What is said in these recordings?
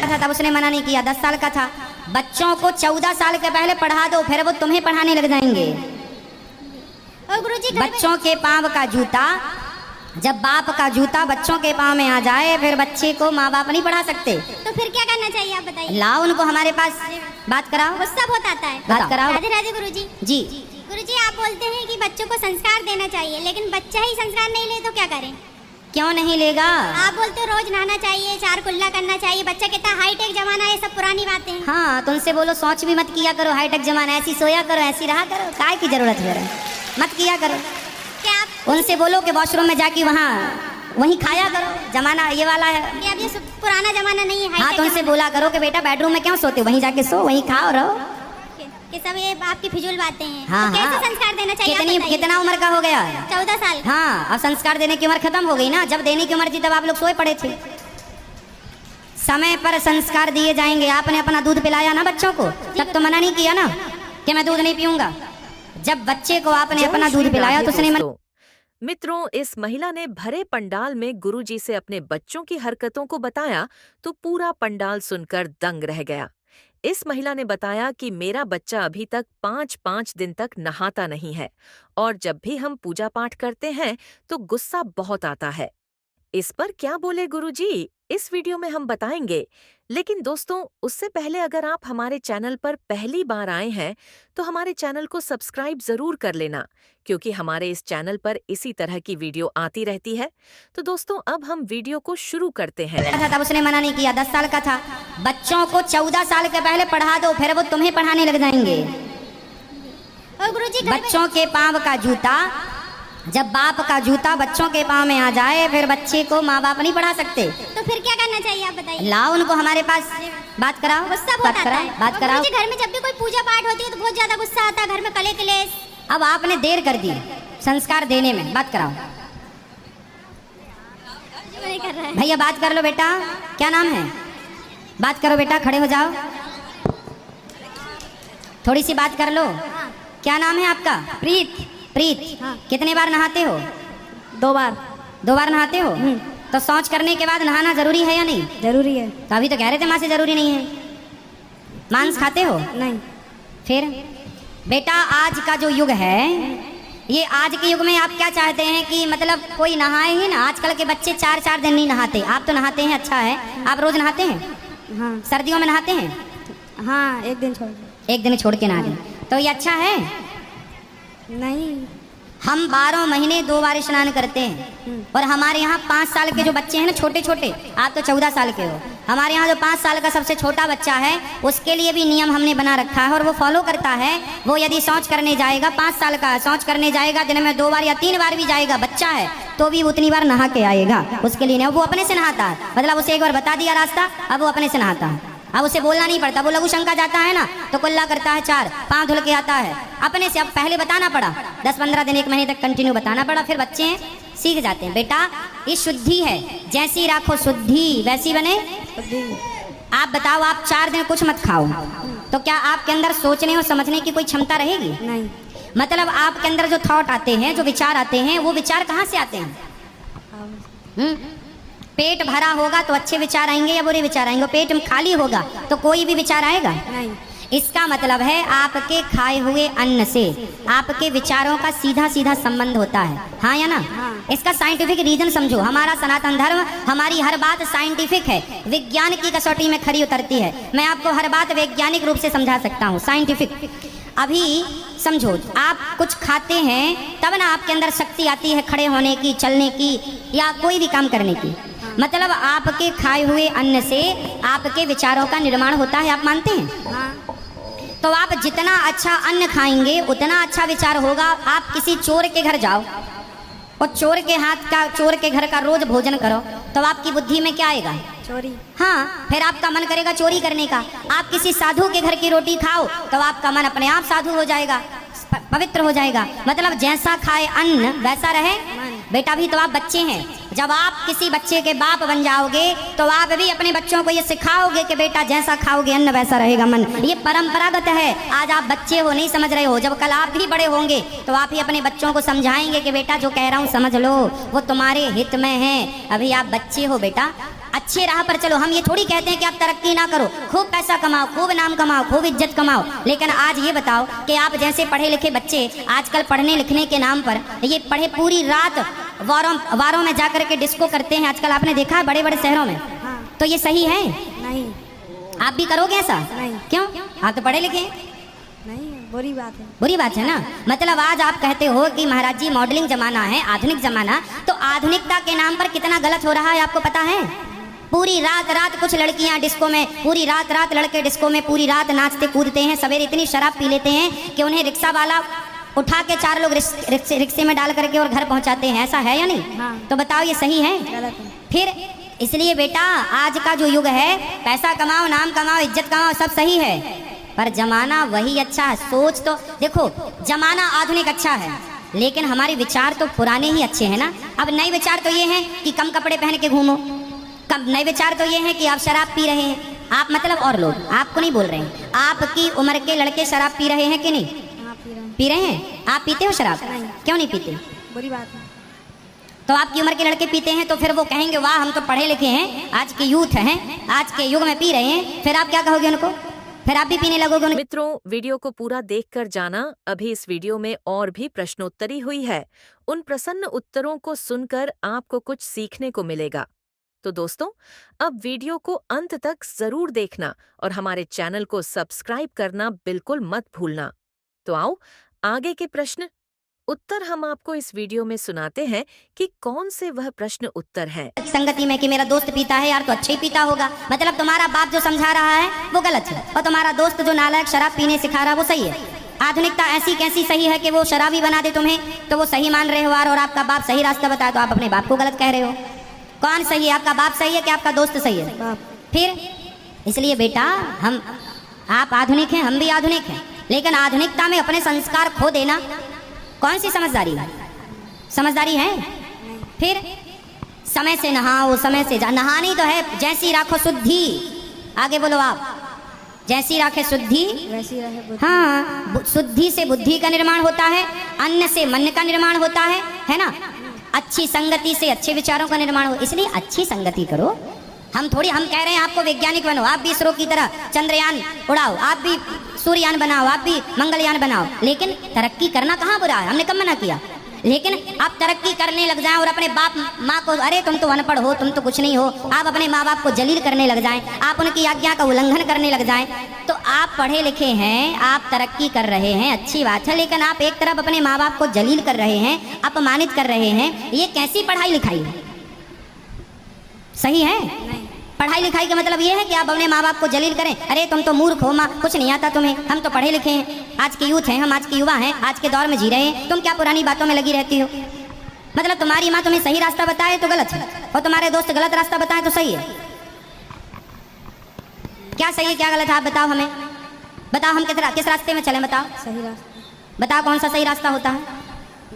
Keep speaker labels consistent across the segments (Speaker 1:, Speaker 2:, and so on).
Speaker 1: था तब उसने मना नहीं किया, 10 साल का था। बच्चों को 14 साल के पहले पढ़ा दो, फिर वो तुम्हें पढ़ाने लग जाएंगे।
Speaker 2: और गुरुजी
Speaker 1: बच्चों के पाँव का जूता, जब बाप का जूता बच्चों के पाँव में आ जाए फिर बच्चे को माँ बाप नहीं पढ़ा सकते।
Speaker 2: तो फिर क्या करना चाहिए आप बताइए।
Speaker 1: लाओ उनको हमारे पास, बात कराओ।
Speaker 2: गुस्सा बहुत आता है।
Speaker 1: बात कराओ।
Speaker 2: राधे राधे गुरुजी।
Speaker 1: जी
Speaker 2: गुरुजी, आप बोलते हैं कि बच्चों को संस्कार देना चाहिए, लेकिन बच्चा ही संस्कार नहीं ले तो क्या करें।
Speaker 1: क्यों नहीं लेगा?
Speaker 2: आप बोलते हो रोज नहाना चाहिए, 4 कुल्ला करना चाहिए, बच्चा कितना हाईटेक जमाना है, सब पुरानी बातें हैं।
Speaker 1: हाँ तो उनसे बोलो सोच भी मत किया करो, हाईटेक जमाना, ऐसी सोया करो, ऐसी रहा करो, काय की जरूरत है, मत किया करो।
Speaker 2: क्या आप
Speaker 1: उनसे बोलो कि वॉशरूम में जाके वहाँ वहीं खाया करो, जमाना ये वाला है।
Speaker 2: कि अब ये पुराना जमाना नहीं है,
Speaker 1: हाँ तो उनसे बोला करो कि बेटा बेडरूम में क्यों सोते, वहीं जाके सो, वहीं खाओ रहो।
Speaker 2: कि सब ये आपकी फिजूल बातें हैं।
Speaker 1: हाँ,
Speaker 2: तो कैसे
Speaker 1: हाँ।
Speaker 2: संस्कार देना चाहिए आप बताइए।
Speaker 1: कितना उम्र का हो गया?
Speaker 2: 14 साल।
Speaker 1: हाँ अब संस्कार देने की उम्र खत्म हो गई ना, जब देने की उम्र थी तब आप लोग सोए पड़े थे। समय पर संस्कार दिए जाएंगे। आपने अपना दूध पिलाया ना बच्चों को, तब तो मना नहीं किया ना कि मैं दूध नहीं पीऊंगा। जब बच्चे को आपने अपना दूध पिलाया तो उसने
Speaker 3: मित्रों, इस महिला ने भरे पंडाल में गुरुजी से अपने बच्चों की हरकतों को बताया तो पूरा पंडाल सुनकर दंग रह गया। इस महिला ने बताया कि मेरा बच्चा अभी तक 5-5 दिन तक नहाता नहीं है और जब भी हम पूजा पाठ करते हैं तो गुस्सा बहुत आता है। इस पर क्या बोले गुरुजी, इस वीडियो में हम बताएंगे। लेकिन दोस्तों, उससे पहले अगर आप हमारे चैनल पर पहली बार आए हैं तो हमारे चैनल को सब्सक्राइब जरूर कर लेना, क्योंकि हमारे इस चैनल पर इसी तरह की वीडियो आती रहती है। तो दोस्तों, अब हम वीडियो को शुरू करते हैं।
Speaker 1: तब उसने मना नहीं किया, 10 साल का था। बच्चों को 14 साल के पहले पढ़ा दो, फिर वो तुम्हें पढ़ाने लग जाएंगे।
Speaker 2: और गुरुजी
Speaker 1: बच्चों के पाँव का जूता, जब बाप का जूता बच्चों के पाँव में आ जाए फिर बच्चे को माँ बाप नहीं पढ़ा सकते।
Speaker 2: तो फिर क्या करना चाहिए आप बताइए।
Speaker 1: लाओ उनको हमारे पास, बात कराओ।
Speaker 2: गुस्सा बहुत आता है।
Speaker 1: बात कराओ।
Speaker 2: गुरुजी, घर में जब भी कोई पूजा पाठ होती है तो बहुत ज्यादा गुस्सा आता है, घर में कले कलेश।
Speaker 1: अब आपने देर कर दी संस्कार देने में, बात कराओ।
Speaker 2: नहीं कर रहा है।
Speaker 1: भैया बात कर लो बेटा, क्या नाम है? बात करो बेटा, खड़े हो जाओ, थोड़ी सी बात कर लो। क्या नाम है आपका?
Speaker 4: प्रीत।
Speaker 1: प्रीत।
Speaker 4: हाँ।
Speaker 1: कितने बार नहाते हो?
Speaker 4: 2 बार।
Speaker 1: 2 बार नहाते हो? तो शौच करने के बाद नहाना जरूरी है या नहीं?
Speaker 4: जरूरी है।
Speaker 1: तो अभी तो कह रहे थे माँ से जरूरी नहीं है। मांस खाते हो?
Speaker 4: नहीं।
Speaker 1: फिर बेटा, आज का जो युग है, ये आज के युग में आप क्या चाहते हैं कि मतलब कोई नहाए ही ना? आजकल के बच्चे 4-4 दिन नहीं नहाते। आप तो नहाते हैं, अच्छा है। आप रोज नहाते हैं?
Speaker 4: हाँ।
Speaker 1: सर्दियों में नहाते हैं?
Speaker 4: हाँ, एक दिन छोड़ के।
Speaker 1: एक दिन छोड़ के नहा दें, तो ये अच्छा है।
Speaker 4: नहीं।
Speaker 1: हम 12 महीने 2 बार स्नान करते हैं। और हमारे यहाँ 5 साल के जो बच्चे हैं ना, छोटे छोटे, आप तो 14 साल के हो, हमारे यहाँ जो 5 साल का सबसे छोटा बच्चा है उसके लिए भी नियम हमने बना रखा है और वो फॉलो करता है। वो यदि शौच करने जाएगा, 5 साल का शौच करने जाएगा, दिन में 2 बार या 3 बार भी जाएगा, बच्चा है, तो भी उतनी बार नहा के आएगा। उसके लिए नहीं, वो अपने से नहाता है। मतलब उसे एक बार बता दिया रास्ता, अब वो अपने से नहाता है। अब उसे बोलना नहीं पड़ता। वो लघु शंका जाता है ना तो कुल्ला करता है 4, पाँव धुल के आता है अपने से। अब पहले बताना पड़ा, 10-15 दिन 1 महीने तक कंटिन्यू बताना पड़ा, फिर बच्चे सीख जाते हैं। बेटा, ये शुद्धि है, जैसी राखो शुद्धि वैसी बने। आप बताओ, आप 4 दिन कुछ मत खाओ तो क्या आपके अंदर सोचने और समझने की कोई क्षमता रहेगी?
Speaker 4: नहीं।
Speaker 1: मतलब आपके अंदर जो थॉट आते हैं, जो विचार आते हैं, वो विचार कहाँ से आते हैं? पेट भरा होगा तो अच्छे विचार आएंगे या बुरे विचार आएंगे? पेट खाली होगा तो कोई भी विचार आएगा?
Speaker 4: नहीं।
Speaker 1: इसका मतलब है आपके खाए हुए अन्न से आपके विचारों का सीधा सीधा संबंध होता है, हाँ या ना?
Speaker 4: हाँ।
Speaker 1: इसका साइंटिफिक रीजन समझो। हमारा सनातन धर्म, हमारी हर बात साइंटिफिक है, विज्ञान की कसौटी में खरी उतरती है। मैं आपको हर बात वैज्ञानिक रूप से समझा सकता हूँ, साइंटिफिक। अभी समझो, आप कुछ खाते हैं तब ना आपके अंदर शक्ति आती है खड़े होने की, चलने की, या कोई भी काम करने की। मतलब आपके खाए हुए अन्न से आपके विचारों का निर्माण होता है, आप मानते हैं?
Speaker 4: हाँ।
Speaker 1: तो आप जितना अच्छा अन्न खाएंगे उतना अच्छा विचार होगा। आप किसी चोर के घर जाओ और चोर के घर का रोज भोजन करो तो आपकी बुद्धि में क्या आएगा?
Speaker 4: चोरी।
Speaker 1: हाँ, फिर आपका मन करेगा चोरी करने का। आप किसी साधु के घर की रोटी खाओ तो आपका मन अपने आप साधु हो जाएगा, पवित्र हो जाएगा। मतलब जैसा खाए अन्न वैसा रहे। बेटा, भी तो आप बच्चे हैं, जब आप किसी बच्चे के बाप बन जाओगे तो आप भी अपने बच्चों को ये सिखाओगे कि बेटा जैसा खाओगे अन्न वैसा रहेगा मन। ये परंपरागत है। आज आप बच्चे हो, नहीं समझ रहे हो, जब कल आप भी बड़े होंगे तो आप ही अपने बच्चों को समझाएंगे कि बेटा जो कह रहा हूँ समझ लो, वो तुम्हारे हित में है। अभी आप बच्चे हो बेटा, अच्छे राह पर चलो। हम ये थोड़ी कहते हैं कि आप तरक्की ना करो, खूब पैसा कमाओ, खूब नाम कमाओ, खूब इज्जत कमाओ, लेकिन आज ये बताओ कि आप जैसे पढ़े लिखे बच्चे आजकल पढ़ने लिखने के नाम पर ये पढ़े पूरी रात वारों में जाकर के डिस्को करते हैं आजकल, आपने देखा है बड़े बड़े शहरों में।
Speaker 4: हाँ।
Speaker 1: तो ये सही है?
Speaker 4: नहीं।
Speaker 1: आप भी करोगे ऐसा?
Speaker 4: नहीं।
Speaker 1: क्यों? आप तो पढ़े लिखे हैं।
Speaker 4: नहीं, बुरी बात है।
Speaker 1: बुरी बात है ना। मतलब आज आप कहते हो कि महाराज जी मॉडलिंग जमाना है, आधुनिक जमाना, तो आधुनिकता के नाम पर कितना गलत हो रहा है आपको पता है? पूरी रात कुछ लड़कियां डिस्को में, पूरी रात लड़के डिस्को में पूरी रात नाचते कूदते हैं, सवेरे इतनी शराब पी लेते हैं कि उन्हें रिक्शा वाला उठा के 4 लोग रिक्शे में डाल करके और घर पहुंचाते हैं। ऐसा है या नहीं?
Speaker 4: हाँ।
Speaker 1: तो बताओ ये सही है?
Speaker 4: गलत है।
Speaker 1: फिर इसलिए बेटा आज का जो युग है, पैसा कमाओ, नाम कमाओ, इज्जत कमाओ, सब सही है, पर जमाना वही अच्छा है। सोच तो देखो, जमाना आधुनिक अच्छा है, लेकिन हमारे विचार तो पुराने ही अच्छे हैं ना। अब नए विचार तो ये हैं कि कम कपड़े पहन के घूमो, कम नए विचार तो ये हैं कि आप शराब पी रहे हैं, आप मतलब और लोग, आपको नहीं बोल रहे हैं, आपकी उम्र के लड़के शराब पी रहे हैं कि नहीं?
Speaker 4: हाँ,
Speaker 1: पी रहे हैं। आप पीते हो शराब?
Speaker 4: नहीं।
Speaker 1: क्यों नहीं पीते?
Speaker 4: बुरी बात है।
Speaker 1: तो आपकी उम्र के लड़के पीते हैं तो फिर वो कहेंगे वाह हम तो पढ़े लिखे हैं, आज के यूथ हैं, आज के युग में पी रहे हैं, फिर आप क्या कहोगे उनको? फिर आप भी पीने लगोगे उनको?
Speaker 3: मित्रों, वीडियो को पूरा देखकर जाना। अभी इस वीडियो में और भी प्रश्नोत्तरी हुई है। उन प्रसन्न उत्तरों को सुनकर आपको कुछ सीखने को मिलेगा। तो दोस्तों, अब वीडियो को अंत तक जरूर देखना और हमारे चैनल को सब्सक्राइब करना बिल्कुल मत भूलना। तो आओ आगे के प्रश्न उत्तर हम आपको इस वीडियो में सुनाते हैं कि कौन से वह प्रश्न उत्तर हैं।
Speaker 1: संगति में कि मेरा दोस्त पीता है यार तो अच्छा ही पीता होगा, मतलब तुम्हारा बाप जो समझा रहा है वो गलत है, और तुम्हारा दोस्त जो नालायक शराब पीने सिखा रहा है वो सही है। आधुनिकता ऐसी कैसी सही है कि वो शराबी बना दे तुम्हें, तो वो सही मान रहे हो, और आपका बाप सही रास्ता बताया तो आप अपने बाप को गलत कह रहे हो। कौन सही है? आपका बाप सही है कि आपका दोस्त सही है?
Speaker 4: बाप।
Speaker 1: फिर इसलिए बेटा आप आधुनिक हैं, हम भी आधुनिक हैं, लेकिन आधुनिकता में अपने संस्कार खो देना कौन सी समझदारी है? समझदारी है? फिर समय से नहाओ, समय से नहानी तो है, जैसी राखो शुद्धि। आगे बोलो आप, जैसी राखे शुद्धि
Speaker 4: वैसी रहे बुद्धि।
Speaker 1: हाँ, शुद्धि से बुद्धि का निर्माण होता है, अन्न से मन का निर्माण होता है ना? अच्छी संगति से अच्छे विचारों का निर्माण हो, इसलिए अच्छी संगति करो। हम कह रहे हैं आपको वैज्ञानिक बनो, आप भी इसरो की तरह चंद्रयान उड़ाओ, आप भी सूर्ययान बनाओ, आप भी मंगलयान बनाओ, लेकिन तरक्की करना कहाँ बुरा है? हमने कब मना किया? लेकिन आप तरक्की करने लग जाएं और अपने बाप माँ को, अरे तुम तो अनपढ़ हो, तुम तो कुछ नहीं हो, आप अपने माँ बाप को जलील करने लग जाएं, आप उनकी आज्ञा का उल्लंघन करने लग जाएं, तो आप पढ़े लिखे हैं, आप तरक्की कर रहे हैं, अच्छी बात है, लेकिन आप एक तरफ अपने माँ बाप को जलील कर रहे हैं, अपमानित कर रहे हैं। ये कैसी पढ़ाई लिखाई है? सही है?
Speaker 4: नहीं।
Speaker 1: पढ़ाई लिखाई का मतलब ये है कि आप अपने माँ बाप को जलील करें, अरे तुम तो मूर्ख हो, माँ कुछ नहीं आता तुम्हें, हम तो पढ़े लिखे हैं, आज के यूथ हैं, हम आज के युवा हैं, आज के दौर में जी रहे हैं, तुम क्या पुरानी बातों में लगी रहती हो? मतलब तुम्हारी माँ तुम्हें सही रास्ता बताए तो गलत है, और तुम्हारे दोस्त गलत रास्ता बताए तो सही है। क्या सही है क्या गलत है आप बताओ हमें, बताओ हम किस रास्ते में चलें? बताओ
Speaker 4: सही रास्ता।
Speaker 1: बताओ कौन सा सही रास्ता होता है?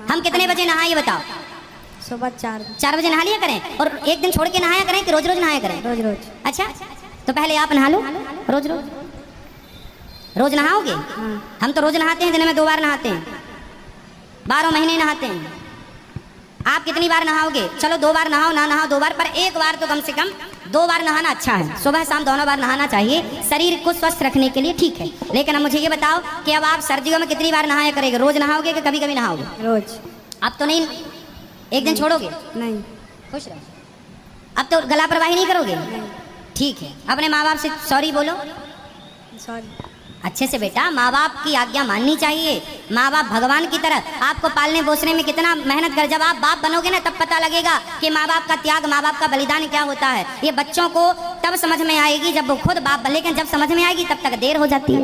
Speaker 1: हम कितने बजे नहाए ये बताओ?
Speaker 4: सुबह 4
Speaker 1: बजे नहा लिया करें, और एक दिन छोड़ के नहाया करें कि रोज रोज नहाया करें?
Speaker 4: रोज।
Speaker 1: अच्छा, तो पहले आप नहा लो, रोज नहाओगे?
Speaker 4: हाँ।
Speaker 1: हम तो रोज नहाते हैं, दिन में 2 बार नहाते हैं, 12 महीने नहाते हैं। आप कितनी बार नहाओगे? चलो 2 बार नहाओ, ना नहाओ 2 बार, पर 1 बार तो कम से कम 2 बार नहाना अच्छा है, सुबह शाम दोनों बार नहाना चाहिए, शरीर को स्वस्थ रखने के लिए ठीक है। लेकिन अब मुझे ये बताओ कि अब आप सर्दियों में कितनी बार नहाया करेंगे? रोज नहाओगे कि कभी कभी नहाओगे?
Speaker 4: रोज।
Speaker 1: अब तो नहीं, एक दिन छोड़ोगे?
Speaker 4: नहीं।
Speaker 1: खुश रहो। अब तो गला प्रवाही नहीं करोगे? ठीक है, अपने माँ बाप से सॉरी बोलो।
Speaker 4: सॉरी।
Speaker 1: अच्छे से बेटा, माँ बाप की आज्ञा माननी चाहिए। माँ बाप भगवान की तरह आपको पालने पोसने में कितना मेहनत कर, जब आप बाप बनोगे ना तब पता लगेगा कि माँ बाप का त्याग, माँ बाप का बलिदान क्या होता है। ये बच्चों को तब समझ में आएगी जब वो खुद बाप, लेकिन जब समझ में आएगी तब तक देर हो जाती है।